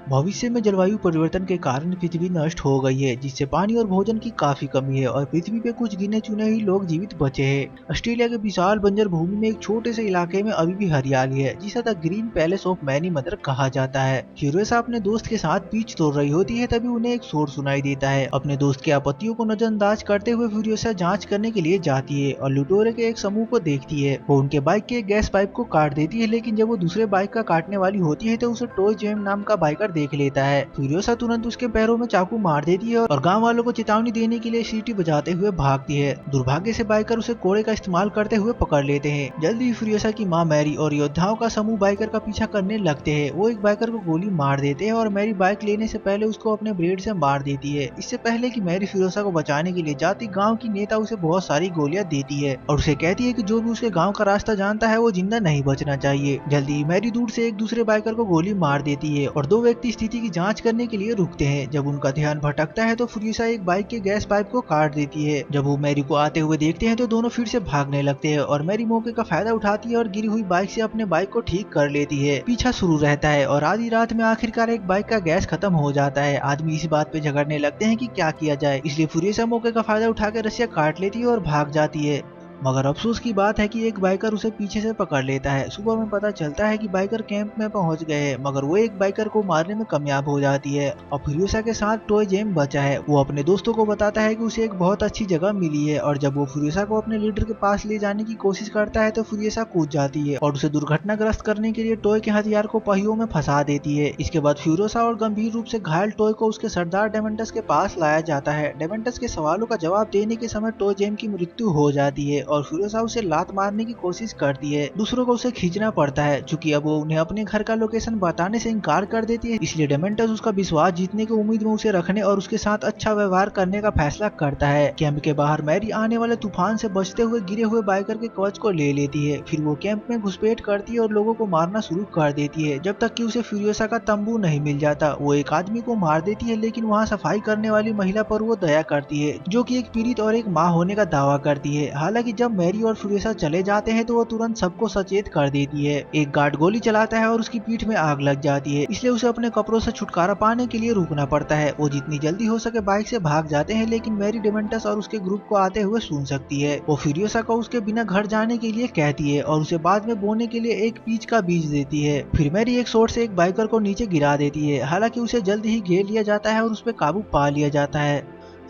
भविष्य में जलवायु परिवर्तन के कारण पृथ्वी नष्ट हो गई है, जिससे पानी और भोजन की काफी कमी है और पृथ्वी पे कुछ गिने चुने ही लोग जीवित बचे हैं। ऑस्ट्रेलिया के विशाल बंजर भूमि में एक छोटे से इलाके में अभी भी हरियाली है, जिसे the green palace of many mother कहा जाता है। फ्यूरियोसा अपने दोस्त के साथ पीच तोड़ रही होती है, तभी उन्हें एक शोर सुनाई देता है। अपने दोस्त की आपत्तियों को नजरअंदाज करते हुए फ्यूरियोसा जांच करने के लिए जाती है और लुटेरे के एक समूह को देखती है। वो उनके बाइक के एक गैस पाइप को काट देती है, लेकिन जब वो दूसरे बाइक का काटने वाली होती है तो उसे टॉय जेम नाम का बाइकर देख लेता है। फ्यूरियोसा तुरंत उसके पैरों में चाकू मार देती है और गांव वालों को चेतावनी देने के लिए सीटी बजाते हुए भागती है। दुर्भाग्य से बाइकर उसे कोड़े का इस्तेमाल करते हुए पकड़ लेते हैं। जल्दी ही फ्यूरियोसा की मां मैरी और योद्धाओं का समूह बाइकर का पीछा करने लगते हैं। वो एक बाइकर को गोली मार देते हैं और मैरी बाइक लेने से पहले उसको अपने ब्लेड से मार देती है। इससे पहले कि मैरी फ्यूरियोसा को बचाने के लिए जाती, गाँव की नेता उसे बहुत सारी गोलियां देती है और उसे कहती है कि जो भी उसके गाँव का रास्ता जानता है वो जिंदा नहीं बचना चाहिए। जल्दी ही मैरी दूर से एक दूसरे बाइकर को गोली मार देती है और दो व्यक्ति स्थिति की जांच करने के लिए रुकते हैं। जब उनका ध्यान भटकता है तो फ्यूरियोसा एक बाइक के गैस पाइप को काट देती है। जब वो मैरी को आते हुए देखते हैं तो दोनों फिर से भागने लगते हैं और मैरी मौके का फायदा उठाती है और गिरी हुई बाइक से अपने बाइक को ठीक कर लेती है। पीछा शुरू रहता है और आधी रात में आखिरकार एक बाइक का गैस खत्म हो जाता है। आदमी इसी बात पे झगड़ने लगते हैं कि क्या किया जाए, इसलिए फ्यूरियोसा मौके का फायदा उठाकर रस्सियां काट लेती है और भाग जाती है। मगर अफसोस की बात है कि एक बाइकर उसे पीछे से पकड़ लेता है। सुबह में पता चलता है कि बाइकर कैंप में पहुंच गए हैं, मगर वो एक बाइकर को मारने में कामयाब हो जाती है और फ्यूरियोसा के साथ टॉय जेम बचा है। वो अपने दोस्तों को बताता है कि उसे एक बहुत अच्छी जगह मिली है और जब वो फ्यूरियोसा को अपने लीडर के पास ले जाने की कोशिश करता है तो फ्यूरियोसा कूद जाती है और उसे दुर्घटनाग्रस्त करने के लिए टॉय के हथियार को पहियों में फंसा देती है। इसके बाद फ्यूरियोसा और गंभीर रूप से घायल टॉय को उसके सरदार डेमेंटस के पास लाया जाता है। डेमेंटस के सवालों का जवाब देने के समय टॉय जेम की मृत्यु हो जाती है और फ्यूरियोसा उसे लात मारने की कोशिश करती है। दूसरों को उसे खींचना पड़ता है, चूंकि अब वो उन्हें अपने घर का लोकेशन बताने से इनकार कर देती है। इसलिए डेमेंटस उसका विश्वास जीतने की उम्मीद में उसे रखने और उसके साथ अच्छा व्यवहार करने का फैसला करता है। कैंप के बाहर मैरी आने वाले तूफान से बचते हुए गिरे हुए बाइकर के कवच को ले लेती है। फिर वो कैंप में घुसपैठ करती है और लोगों को मारना शुरू कर देती है, जब तक कि उसे फ्यूरियोसा का तंबू नहीं मिल जाता। वो एक आदमी को मार देती है, लेकिन वहाँ सफाई करने वाली महिला पर वो दया करती है, जो कि एक पीड़ित और एक माँ होने का दावा करती है। हालांकि जब मैरी और फ्यूरियोसा चले जाते हैं तो वो तुरंत सबको सचेत कर देती है। एक गार्ड गोली चलाता है और उसकी पीठ में आग लग जाती है, इसलिए उसे अपने कपड़ों से छुटकारा पाने के लिए रुकना पड़ता है। वो जितनी जल्दी हो सके बाइक से भाग जाते हैं, लेकिन मैरी डेमेंटस और उसके ग्रुप को आते हुए सुन सकती है। वो फ्यूरियोसा को उसके बिना घर जाने के लिए कहती है और उसे बाद में बोने के लिए एक पीच का बीज देती है। फिर मैरी एक शॉट से एक बाइकर को नीचे गिरा देती है। हालांकि उसे जल्द ही घेर लिया जाता है और उस पर काबू पा लिया जाता है।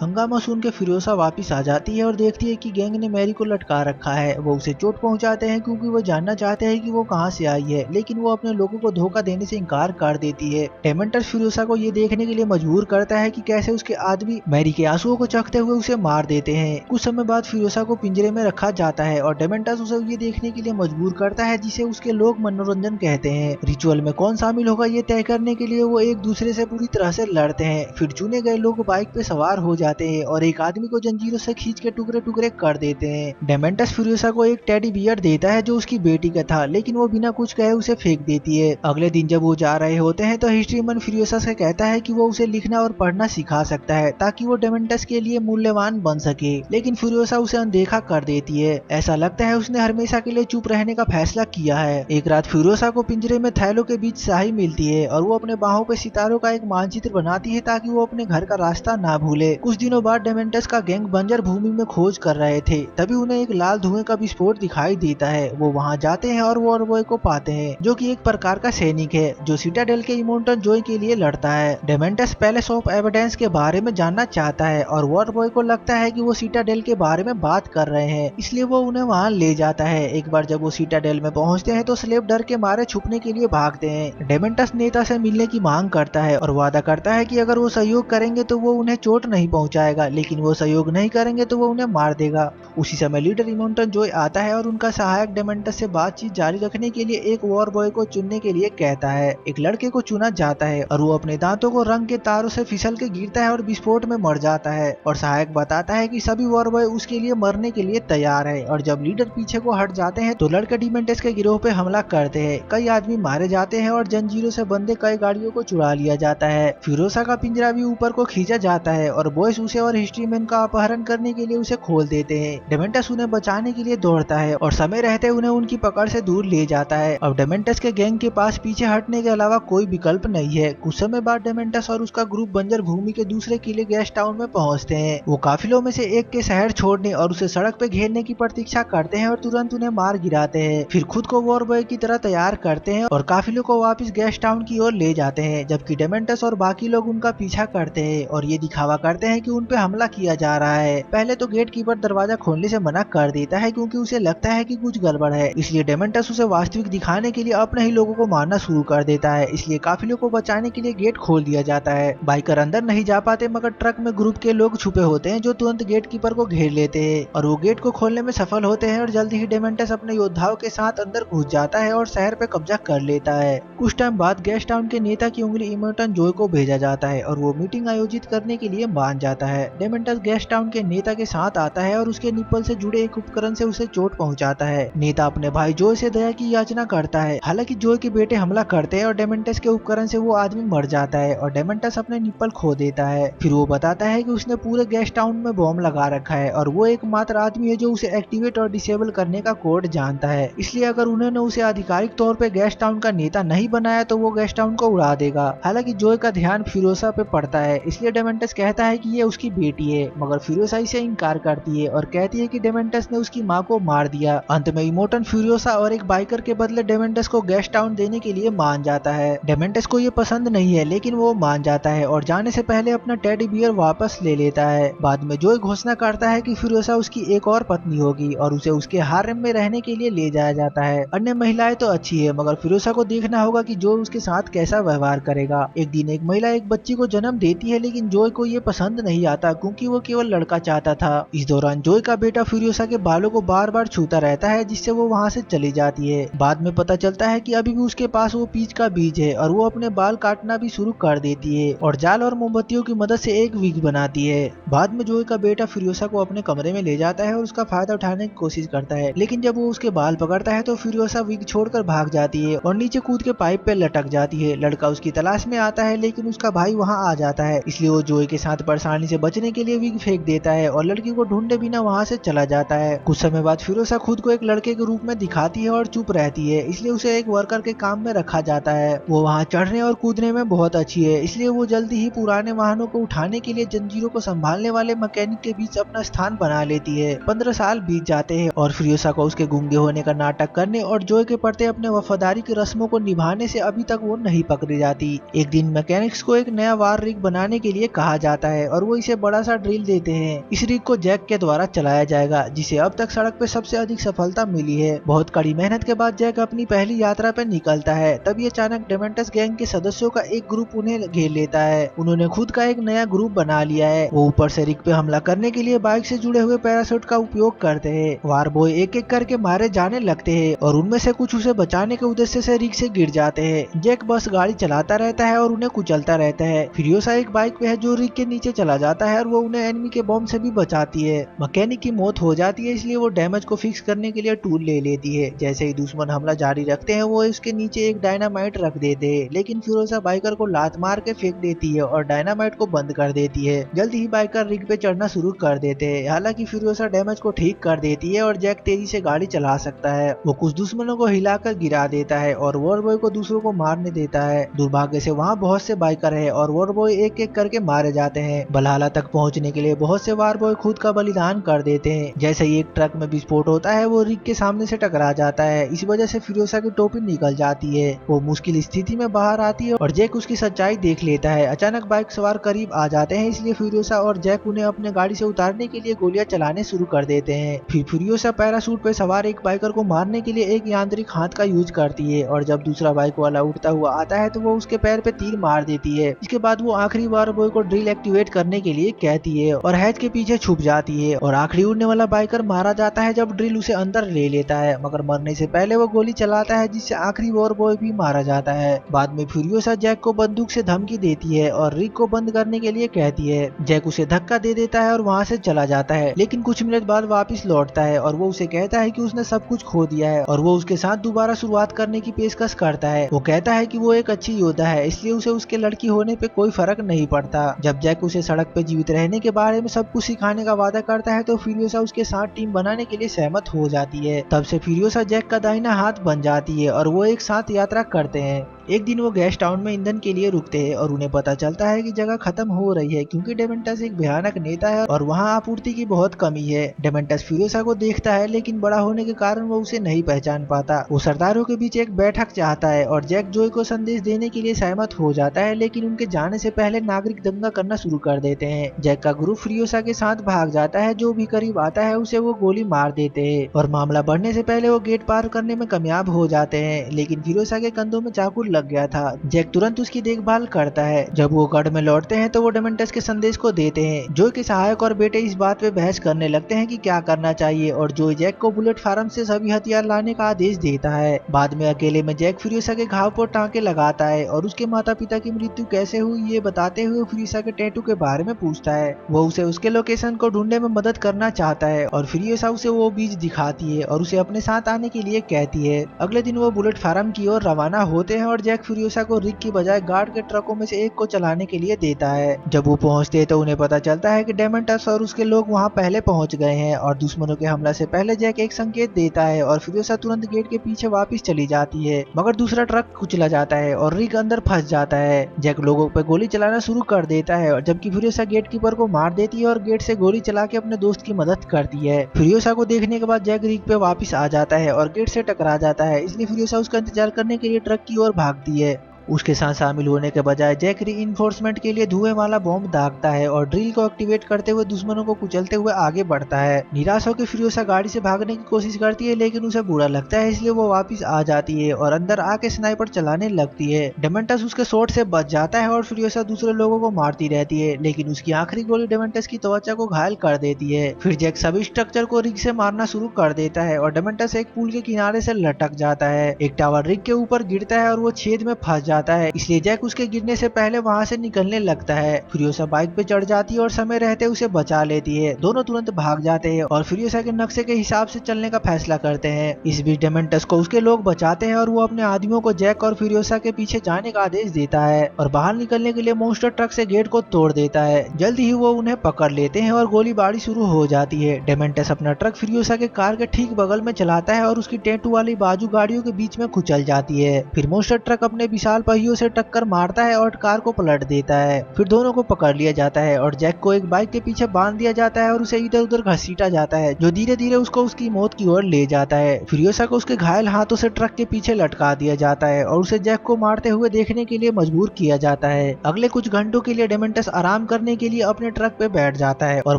हंगामा सुन के फिरोसा वापस आ जाती है और देखती है कि गैंग ने मैरी को लटका रखा है। वो उसे चोट पहुंचाते हैं क्योंकि वो जानना चाहते हैं कि वो कहां से आई है, लेकिन वो अपने लोगों को धोखा देने से इनकार कर देती है। डेमेंटस फिरोसा को ये देखने के लिए मजबूर करता है कि कैसे उसके आदमी मैरी के आंसुओं को चखते हुए उसे मार देते हैं। कुछ समय बाद फिरोसा को पिंजरे में रखा जाता है और डेमेंटस उसे ये देखने के लिए मजबूर करता है, जिसे उसके लोग मनोरंजन कहते हैं। रिचुअल में कौन शामिल होगा ये तय करने के लिए वो एक दूसरे से पूरी तरह से लड़ते हैं। फिर चुने गए लोग बाइक पे सवार हो जाते हैं और एक आदमी को जंजीरों से खींच के टुकड़े टुकड़े कर देते हैं। डेमेंटस फ्यूरियोसा को एक टेडी बियर देता है जो उसकी बेटी का था, लेकिन वो बिना कुछ कहे उसे फेंक देती है। अगले दिन जब वो जा रहे होते हैं तो हिस्ट्रीमन फ्यूरियोसा से कहता है कि वो उसे लिखना और पढ़ना सिखा सकता है ताकि वो डेमेंटस के लिए मूल्यवान बन सके, लेकिन फ्यूरियोसा उसे अनदेखा कर देती है। ऐसा लगता है उसने हमेशा के लिए चुप रहने का फैसला किया है। एक रात फ्यूरियोसा को पिंजरे में थैलों के बीच स्याही मिलती है और वो अपने बाहों पे सितारों का एक मानचित्र बनाती है ताकि वो अपने घर का रास्ता ना भूले। कुछ दिनों बाद डेमेंटस का गैंग बंजर भूमि में खोज कर रहे थे, तभी उन्हें एक लाल धुएं का विस्फोट दिखाई देता है। वो वहां जाते हैं और वॉरबॉय को पाते हैं, जो कि एक प्रकार का सैनिक है जो सिटाडेल के इमोर्टल जॉय के लिए लड़ता है। डेमेंटस पैलेस ऑफ एविडेंस के बारे में जानना चाहता है और वॉरबॉय को लगता है कि वो सिटाडेल के बारे में बात कर रहे हैं, इसलिए वो उन्हें वहां ले जाता है। एक बार जब वो सिटाडेल में पहुंचते हैं तो स्लेव डर के मारे छुपने के लिए भागते हैं। डेमेंटस नेता से मिलने की मांग करता है और वादा करता है कि अगर वो सहयोग करेंगे तो वो उन्हें चोट नहीं पहुंचाएगा, लेकिन वो सहयोग नहीं करेंगे तो वो उन्हें मार देगा। उसी समय लीडर इमोर्टल जॉय आता है और उनका सहायक डेमेंटस से बातचीत जारी रखने के लिए एक वॉर बॉय को चुनने के लिए कहता है। एक लड़के को चुना जाता है और वो अपने दांतों को रंग के तारों से फिसल के गिरता है और विस्फोट में मर जाता है और सहायक बताता है कि सभी वॉर बॉय उसके लिए मरने के लिए तैयार है। और जब लीडर पीछे को हट जाते हैं तो लड़के डिमेंटस के गिरोह पे हमला करते हैं। कई आदमी मारे जाते हैं और जंजीरों से बंधे कई गाड़ियों को चुरा लिया जाता है। फिरोसा का पिंजरा भी ऊपर को खींचा जाता है और बॉयज बॉयज उसे और हिस्ट्री मैन का अपहरण करने के लिए उसे खोल देते हैं। डेमेंटस उन्हें बचाने के लिए दौड़ता है और समय रहते उन्हें उनकी पकड़ से दूर ले जाता है। अब डेमेंटस के गैंग के पास पीछे हटने के अलावा कोई विकल्प नहीं है। कुछ समय बाद डेमेंटस और उसका ग्रुप बंजर भूमि के दूसरे किले गैस टाउन में पहुंचते हैं। वो काफिलों में से एक के शहर छोड़ने और उसे सड़क पे घेरने की प्रतीक्षा करते हैं और तुरंत उन्हें मार गिराते हैं। फिर खुद को वॉर बॉय की तरह तैयार करते हैं और काफिलों को वापस गैस टाउन की ओर ले जाते हैं, जबकि डेमेंटस और बाकी लोग उनका पीछा करते हैं और ये दिखावा करते हैं कि उन पे हमला किया जा रहा है। पहले तो गेट कीपर दरवाजा खोलने से मना कर देता है क्योंकि उसे लगता है कि कुछ गड़बड़ है, इसलिए डेमेंटस उसे वास्तविक दिखाने के लिए अपने ही लोगों को मारना शुरू कर देता है। इसलिए काफिलों को बचाने के लिए गेट खोल दिया जाता है। बाइकर अंदर नहीं जा पाते मगर ट्रक में ग्रुप के लोग छुपे होते हैं जो तुरंत गेट कीपर को घेर लेते हैं और वो गेट को खोलने में सफल होते हैं और जल्दी ही डेमेंटस अपने योद्धाओं के साथ अंदर घुस जाता है और शहर पे कब्जा कर लेता है। कुछ टाइम बाद गैस टाउन के नेता की उंगली इमोटन जॉय को भेजा जाता है और वो मीटिंग आयोजित करने के लिए मान जाता है। डेमेंटस गैस टाउन के नेता के साथ आता है और उसके निप्पल से जुड़े एक उपकरण से उसे चोट पहुंचाता है। नेता अपने भाई जॉय से दया की याचना करता है। हालांकि जॉय के बेटे हमला करते हैं और डेमेंटस के उपकरण से वो आदमी मर जाता है और डेमेंटस अपने निप्पल खो देता है। फिर वो बताता है कि उसने पूरे गैस टाउन में बॉम्ब लगा रखा है और वो एकमात्र आदमी है जो उसे एक्टिवेट और डिसेबल करने का कोड जानता है। इसलिए अगर उन्होंने उसे आधिकारिक तौर पे गैस टाउन का नेता नहीं बनाया तो वो गैस टाउन को उड़ा देगा। हालांकि जॉय का ध्यान फिरोसा पे पड़ता है, इसलिए डेमेंटस कहता है कि ये उसकी बेटी है, मगर फिरोसा इसे इनकार करती है और कहती है कि डेमेंटस ने उसकी माँ को मार दिया। अंत में इमोटन फ्यूरियोसा और एक बाइकर के बदले डेमेंटस को गैस टाउन देने के लिए मान जाता है। डेमेंटस को ये पसंद नहीं है लेकिन वो मान जाता है और जाने से पहले अपना टेडी बियर वापस ले लेता है। बाद में जॉय घोषणा करता है कि फ्यूरियोसा उसकी एक और पत्नी होगी और उसे उसके हारेम में रहने के लिए ले जाया जाता है। अन्य महिलाएं तो अच्छी है मगर फिरोसा को देखना होगा कि जॉय उसके साथ कैसा व्यवहार करेगा। एक दिन एक महिला एक बच्ची को जन्म देती है लेकिन जॉय को ये पसंद नहीं आता क्योंकि वो केवल लड़का चाहता था। इस दौरान जॉय का बेटा फ्यूरियोसा के बालों को बार बार छूता रहता है जिससे वो वहाँ से चली जाती है। बाद में पता चलता है कि अभी भी उसके पास वो पीच का बीज है और वो अपने बाल काटना भी शुरू कर देती है और जाल और मोमबत्तियों की मदद से एक विग बनाती है। बाद में जॉय का बेटा फ्यूरियोसा को अपने कमरे में ले जाता है और उसका फायदा उठाने की कोशिश करता है, लेकिन जब वो उसके बाल पकड़ता है तो फ्यूरियोसा विग छोड़कर भाग जाती है और नीचे कूद के पाइप पे लटक जाती है। लड़का उसकी तलाश में आता है लेकिन उसका भाई वहाँ आ जाता है, इसलिए वो जॉय के साथ परेशानी से बचने के लिए विग फेंक देता है और लड़की को ढूंढे बिना वहाँ से चला जाता है। कुछ समय बाद फ्यूरियोसा खुद को एक लड़के के रूप में दिखाती है और चुप रहती है, इसलिए उसे एक वर्कर के काम में रखा जाता है। वो वहाँ चढ़ने और कूदने में बहुत अच्छी है, इसलिए वो जल्दी ही पुराने वाहनों को उठाने के लिए जंजीरों को संभालने वाले मैकेनिक के बीच अपना स्थान बना लेती है। 15 साल बीत जाते हैं और फ्यूरियोसा को उसके गूंगे होने का नाटक करने और जॉय के प्रति अपने वफादारी की रस्मों को निभाने से अभी तक वो नहीं पकड़ी जाती। एक दिन मैकेनिक्स को एक नया वार रिग बनाने के लिए कहा जाता है और वो इसे बड़ा सा ड्रिल देते हैं। इस रिग को जैक के द्वारा चलाया जाएगा जिसे अब तक सड़क पे सबसे अधिक सफलता मिली है। बहुत कड़ी मेहनत के बाद जैक अपनी पहली यात्रा पे निकलता है, तभी अचानक डेमेंटस गैंग के सदस्यों का एक ग्रुप उन्हें घेर लेता है। उन्होंने खुद का एक नया ग्रुप बना लिया है। वो ऊपर से रिग पे हमला करने के लिए बाइक से जुड़े हुए पैराशूट का उपयोग करते हैं। वार बॉय एक एक करके मारे जाने लगते हैं और उनमें से कुछ उसे बचाने के उद्देश्य से रिग से गिर जाते हैं। जैक बस गाड़ी चलाता रहता है और उन्हें कुचलता रहता है। फ्यूरियोसा एक बाइक पे है जो रिग के नीचे चला जाता है और वो उन्हें एनिमी के बॉम्ब से भी बचाती है। मैकेनिक की मौत हो जाती है, इसलिए वो डैमेज को फिक्स करने के लिए टूल ले लेती है। जैसे ही दुश्मन हमला जारी रखते हैं वो इसके नीचे एक डायनामाइट रख देते हैं, लेकिन फ्यूरियोसा बाइकर को लात मार के फेंक देती है और डायनामाइट को बंद कर देती है। जल्दी ही बाइकर रिग पे चढ़ना शुरू कर देते हैं। हालांकि फ्यूरियोसा डैमेज को ठीक कर देती है और जैक तेजी से गाड़ी चला सकता है। वो कुछ दुश्मनों को हिलाकर गिरा देता है और वॉर बॉय को दूसरों को मारने देता है। दुर्भाग्य से वहाँ बहुत से बाइकर है और वॉर बॉय एक एक करके मारे जाते हैं। बलहाला तक पहुँचने के लिए बहुत से वार बॉय खुद का बलिदान कर देते हैं। जैसे ही एक ट्रक में विस्फोट होता है वो रिग के सामने से टकरा जाता है। इस वजह से फ्यूरियोसा की टोपी निकल जाती है। वो मुश्किल स्थिति में बाहर आती है और जैक उसकी सच्चाई देख लेता है। अचानक बाइक सवार करीब आ जाते हैं, इसलिए फ्यूरियोसा और जैक उन्हें अपने गाड़ी से उतारने के लिए गोलियां चलाने शुरू कर देते हैं। फिर फ्यूरियोसा पैराशूट पे सवार एक बाइकर को मारने के लिए एक यांत्रिक हाथ का यूज करती है और जब दूसरा बाइक वाला उड़ता हुआ आता है तो वो उसके पैर पे तीर मार देती है। इसके बाद वो आखिरी वार बॉय को ड्रिल एक्टिवेट करने के लिए कहती है और हैच के पीछे छुप जाती है और आखिरी उड़ने वाला बाइकर मारा जाता है जब ड्रिल उसे अंदर ले लेता है, मगर मरने से पहले वो गोली चलाता है जिससे आखिरी वार बॉय भी मारा जाता है। बाद में फ्यूरियोसा जैक को बंदूक से धमकी देती है और रिग को बंद करने के लिए कहती है। जैक उसे धक्का दे देता है और वहाँ से चला जाता है, लेकिन कुछ मिनट बाद वापस लौटता है और वो उसे कहता है कि उसने सब कुछ खो दिया है और वो उसके साथ दोबारा शुरुआत करने की पेशकश करता है। वो कहता है कि वो एक अच्छी योद्धा है, इसलिए उसे उसके लड़की होने पे कोई फर्क नहीं पड़ता। जब जैक उसे सड़क सड़क पे जीवित रहने के बारे में सब कुछ सिखाने का वादा करता है तो फ्यूरियोसा उसके साथ टीम बनाने के लिए सहमत हो जाती है। तब से फ्यूरियोसा जैक का दाहिना हाथ बन जाती है और वो एक साथ यात्रा करते हैं। एक दिन वो गैस टाउन में ईंधन के लिए रुकते हैं और उन्हें पता चलता है कि जगह खत्म हो रही है क्योंकि डेमेंटस एक भयानक नेता है और वहाँ आपूर्ति की बहुत कमी है। डेमेंटस फ्यूरियोसा को देखता है लेकिन बड़ा होने के कारण वो उसे नहीं पहचान पाता। वो सरदारों के बीच एक बैठक चाहता है और जैक जोई को संदेश देने के लिए सहमत हो जाता है, लेकिन उनके जाने से पहले नागरिक दंगा करना शुरू कर देते हैं। जैक का ग्रुप फ्यूरियोसा के साथ भाग जाता है, जो भी करीब आता है उसे वो गोली मार देते हैं और मामला बढ़ने से पहले वो गेट पार करने में कामयाब हो जाते हैं, लेकिन फ्यूरियोसा के कंधों में चाकू लग गया था। जैक तुरंत उसकी देखभाल करता है। जब वो गढ़ में लौटते हैं तो वो डेमेंटस के संदेश को देते हैं। जोई के सहायक और बेटे इस बात पे बहस करने लगते हैं कि क्या करना चाहिए और जोई जैक को बुलेट फार्म से सभी हथियार लाने का आदेश देता है। बाद में अकेले में जैक फ्यूरियोसा के घाव पर टांके लगाता है और उसके माता पिता की मृत्यु कैसे हुई ये बताते हुए फ्यूरियोसा के टैटू के बारे में पूछता है। वो उसे उसके लोकेशन को ढूंढने में मदद करना चाहता है और फ्यूरियोसा उसे वो बीज दिखाती है और उसे अपने साथ आने के लिए कहती है। अगले दिन वो बुलेट फार्म की ओर रवाना होते हैं और जैक फ्यूरियोसा को रिग की बजाय गार्ड के ट्रकों में से एक को चलाने के लिए देता है। जब वो पहुंचते हैं तो उन्हें पता चलता है कि डेमेंटस और उसके लोग वहां पहले पहुंच गए हैं और दुश्मनों के हमला से पहले जैक एक संकेत देता है और फ्यूरियोसा तुरंत गेट के पीछे वापस चली जाती है, मगर दूसरा ट्रक कुचला जाता है और रिग अंदर फंस जाता है। जैक लोगों पर गोली चलाना शुरू कर देता है और जबकि फ्यूरियोसा गेट कीपर को मार देती है और गेट से गोली चला के अपने दोस्त की मदद करती है। फ्यूरियोसा को देखने के बाद जैक रिग पे वापस आ जाता है और गेट से टकरा जाता है, इसलिए फ्यूरियोसा उसका इंतजार करने के लिए ट्रक की ओर भागती है। उसके साथ शामिल होने के बजाय जैक रीइंफोर्समेंट के लिए धुएं वाला बॉम्ब दागता है और ड्रिल को एक्टिवेट करते हुए दुश्मनों को कुचलते हुए आगे बढ़ता है। निराश होकर फ्यूरियोसा गाड़ी से भागने की कोशिश करती है, लेकिन उसे बुरा लगता है इसलिए वो वापस आ जाती है और अंदर आके स्नाइपर चलाने लगती है। डेमेंटस उसके शॉट से बच जाता है और फ्यूरियोसा दूसरे लोगों को मारती रहती है, लेकिन उसकी आखिरी गोली डेमेंटस की त्वचा को घायल कर देती है। फिर जैक सभी स्ट्रक्चर को रिग से मारना शुरू कर देता है और डेमेंटस एक पुल के किनारे से लटक जाता है। एक टावर रिग के ऊपर गिरता है और वो छेद में फंस जाता है, इसलिए जैक उसके गिरने से पहले वहां से निकलने लगता है। फ्यूरियोसा बाइक पे चढ़ जाती है और समय रहते उसे बचा लेती है। दोनों तुरंत भाग जाते हैं और फ्यूरियोसा के नक्शे के हिसाब से चलने का फैसला करते हैं। इस बीच डेमेंटस को उसके लोग बचाते हैं और वो अपने आदमियों को जैक और फ्यूरियोसा के पीछे जाने का आदेश देता है और बाहर निकलने के लिए मॉन्स्टर ट्रक से गेट को तोड़ देता है। जल्द ही वो उन्हें पकड़ लेते हैं और गोलीबारी शुरू हो जाती है। डेमेंटस अपना ट्रक फ्यूरियोसा के कार के ठीक बगल में चलाता है और उसकी टैटू वाली बाजू गाड़ियों के बीच में कुचल जाती है। फिर मॉन्स्टर ट्रक अपने विशाल पहियों से टक्कर मारता है और कार को पलट देता है। फिर दोनों को पकड़ लिया जाता है और जैक को एक बाइक के पीछे बांध दिया जाता है और उसे इधर उधर घसीटा जाता है, जो धीरे धीरे उसको उसकी मौत की ओर ले जाता है। फ्यूरियोसा को उसके घायल हाथों से ट्रक के पीछे लटका दिया जाता है और उसे जैक को मारते हुए देखने के लिए मजबूर किया जाता है। अगले कुछ घंटों के लिए डेमेंटस आराम करने के लिए अपने ट्रक पे बैठ जाता है और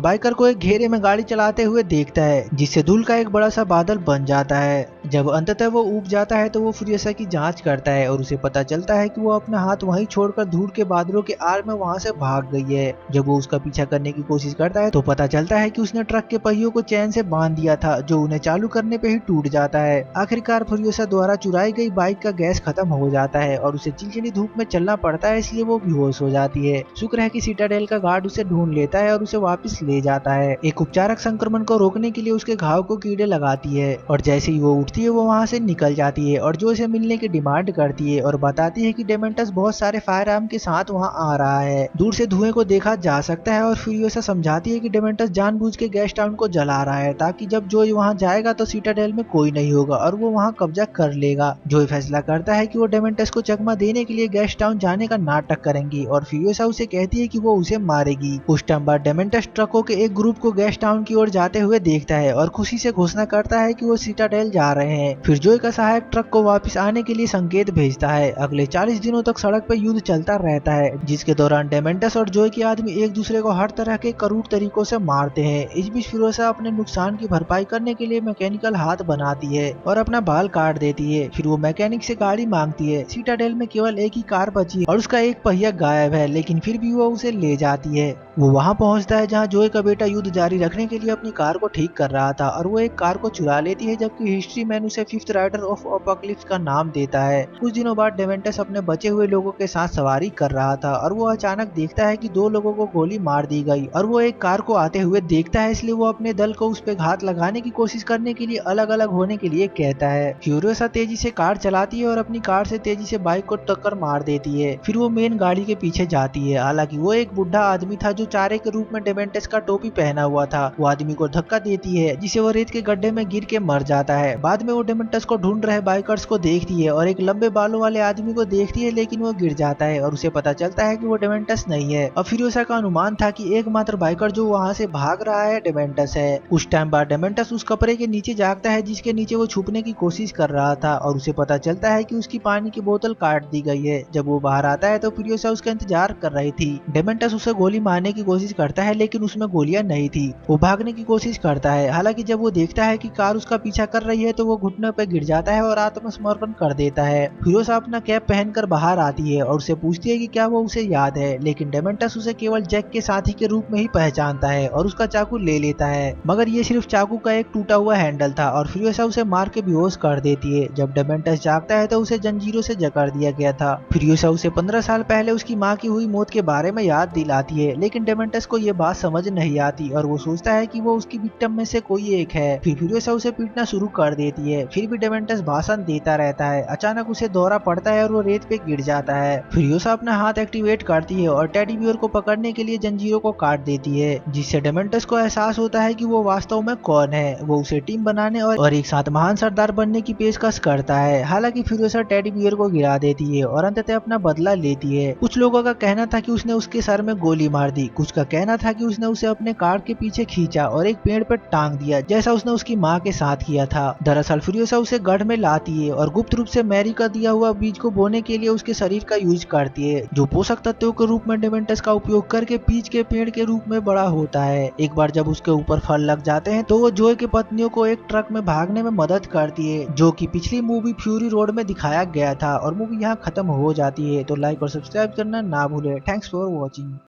बाइकर को एक घेरे में गाड़ी चलाते हुए देखता है, जिससे धूल का एक बड़ा सा बादल बन जाता है। जब अंततः वो ऊब जाता है तो वो फ्यूरियोसा की जांच करता है और उसे पता चलता है कि वो अपना हाथ वहीं छोड़कर धूल के बादलों के आड़ में वहां से भाग गई है। जब वो उसका पीछा करने की कोशिश करता है तो पता चलता है कि उसने ट्रक के पहियों को चैन से बांध दिया था, जो उन्हें चालू करने पे ही टूट जाता है। आखिरकार फ्यूरियोसा द्वारा चुराई गई बाइक का गैस खत्म हो जाता है और उसे चिलचिली धूप में चलना पड़ता है, इसलिए वो बेहोश हो जाती है। शुक्र है कि सिटाडेल का गार्ड उसे ढूंढ लेता है और उसे वापस ले जाता है। एक उपचारक संक्रमण को रोकने के लिए उसके घाव को कीड़े लगाती है और जैसे ही वो उठती है वो वहां से निकल जाती है और जो इसे मिलने की डिमांड करती है और बताती है कि डेमेंटस बहुत सारे फायर आर्म के साथ वहां आ रहा है। दूर से धुएं को देखा जा सकता है और फ्यूरियोसा समझाती है कि डेमेंटस जानबूझ के गैस टाउन को जला रहा है ताकि जब जोई वहां जाएगा तो सिटाडेल में कोई नहीं होगा और वो वहां कब्जा कर लेगा। जोई फैसला करता है कि वो डेमेंटस को चकमा देने के लिए गैस टाउन जाने का नाटक करेंगी और फ्यूरियोसा उसे कहती है कि वो उसे मारेगी। कुछ टाइम बाद डेमेंटस ट्रकों के एक ग्रुप को गैस टाउन की ओर जाते हुए देखता है और खुशी से घोषणा करता है कि वो सिटाडेल जा रहे हैं। फिर जोई का सहायक ट्रक को वापस आने के लिए संकेत भेजता है। अगले 40 दिनों तक सड़क पर युद्ध चलता रहता है, जिसके दौरान डेमेंटस और जोई के आदमी एक दूसरे को हर तरह के क्रूर तरीकों से मारते हैं। इस बीच फ्यूरियोसा अपने नुकसान की भरपाई करने के लिए मैकेनिकल हाथ बनाती है और अपना बाल काट देती है। फिर वो मैकेनिक से गाड़ी मांगती है। सिटाडेल में केवल एक ही कार बची है और उसका एक पहिया गायब है, लेकिन फिर भी वो उसे ले जाती है। वो वहां पहुंचता है जहां जोई का बेटा युद्ध जारी रखने के लिए अपनी कार को ठीक कर रहा था और वो एक कार को चुरा लेती है, जबकि हिस्ट्री मैन उसे फिफ्थ राइडर ऑफ अपोकलिप्स का नाम देता है। कुछ दिनों बाद डेमेंटस अपने बचे हुए लोगों के साथ सवारी कर रहा था और वो अचानक देखता है कि 2 लोगों को गोली मार दी गई और वो एक कार को आते हुए देखता है, इसलिए वो अपने दल को उस पे घात लगाने की कोशिश करने के लिए अलग अलग होने के लिए कहता है। फ्यूरियोसा तेजी से कार चलाती है और अपनी कार से तेजी से बाइक को टक्कर मार देती है। फिर वो मेन गाड़ी के पीछे जाती है। हालांकि वो एक बुढ़ा आदमी था जो चारे के रूप में डेमेंटस का टोपी पहना हुआ था वो आदमी को धक्का देती है, जिसे वो रेत के गड्ढे में गिर के मर जाता है। बाद में वो डेमेंटस को ढूंढ रहे बाइकर्स को देखती है और एक लंबे बालों वाले आदमी को देखती है, लेकिन वो गिर जाता है और उसे पता चलता है कि वो डेमेंटस नहीं है। और फ्यूरियोसा का अनुमान था कि एकमात्र बाइकर जो वहाँ से भाग रहा है डेमेंटस है। कुछ टाइम बाद डेमेंटस उस कपड़े के नीचे जागता है जिसके नीचे वो छुपने की कोशिश कर रहा था और उसे पता चलता है कि उसकी पानी की बोतल काट दी गई है। जब वो बाहर आता है तो फ्यूरियोसा उसका इंतजार कर रही थी। डेमेंटस उसे गोली मारने की कोशिश करता है, लेकिन उसमें गोलियां नहीं थी। वो भागने की कोशिश करता है, हालांकि जब वो देखता है कि कार उसका पीछा कर रही है तो वो घुटने पे गिर जाता है और आत्मसमर्पण कर देता है। फ्यूरियोसा अपना कैप पहनकर बाहर आती है और उसे पूछती है कि क्या वो उसे याद है, लेकिन डेमेंटस उसे केवल जैक के साथी के रूप में ही पहचानता है और उसका चाकू ले लेता है, मगर ये सिर्फ चाकू का एक टूटा हुआ हैंडल था और फ्यूरियोसा उसे मार के बेहोश कर देती है। जब डेमेंटस जागता है तो उसे जंजीरों से जकड़ दिया गया था। फ्यूरियोसा उसे 15 साल पहले उसकी माँ की हुई मौत के बारे में याद दिलाती है, लेकिन डेमेंटस को ये बात समझ नहीं आती और वो सोचता है कि वो उसकी विक्टिम में से कोई एक है। फिर फ्यूरियोसा उसे पीटना शुरू कर देती है, फिर भी डेमेंटस भाषण देता रहता है। अचानक उसे दौरा पड़ता है और वो रेत पे गिर जाता है। फ्यूरियोसा अपना हाथ एक्टिवेट करती है और टेडी बियर को पकड़ने के लिए जंजीरों को काट देती है, जिससे डेमेंटस को एहसास होता है कि वो वास्तव में कौन है। वो उसे टीम बनाने और एक साथ महान सरदार बनने की पेशकश करता है। हालांकि फ्यूरियोसा टेडी बियर को गिरा देती है और अंततः अपना बदला लेती है। कुछ लोगों का कहना था कि उसने उसके सर में गोली मार दी, कुछ का कहना था कि उसने उसे अपने कार के पीछे खींचा और एक पेड़ पर टांग दिया, जैसा उसने उसकी माँ के साथ किया था। दरअसल फ्यूरियोसा उसे गढ़ में लाती है और गुप्त रूप से मैरी का दिया हुआ बीज को बोने के लिए उसके शरीर का यूज करती है, जो पोषक तत्वों के रूप में डेमेंटस का उपयोग करके पीच के पेड़ के रूप में बड़ा होता है। एक बार जब उसके ऊपर फल लग जाते हैं तो वो जोय की पत्नियों को एक ट्रक में भागने में मदद करती है, जो कि पिछली मूवी फ्यूरी रोड में दिखाया गया था। और मूवी यहाँ खत्म हो जाती है। तो लाइक और सब्सक्राइब करना ना भूले। Thanks for watching.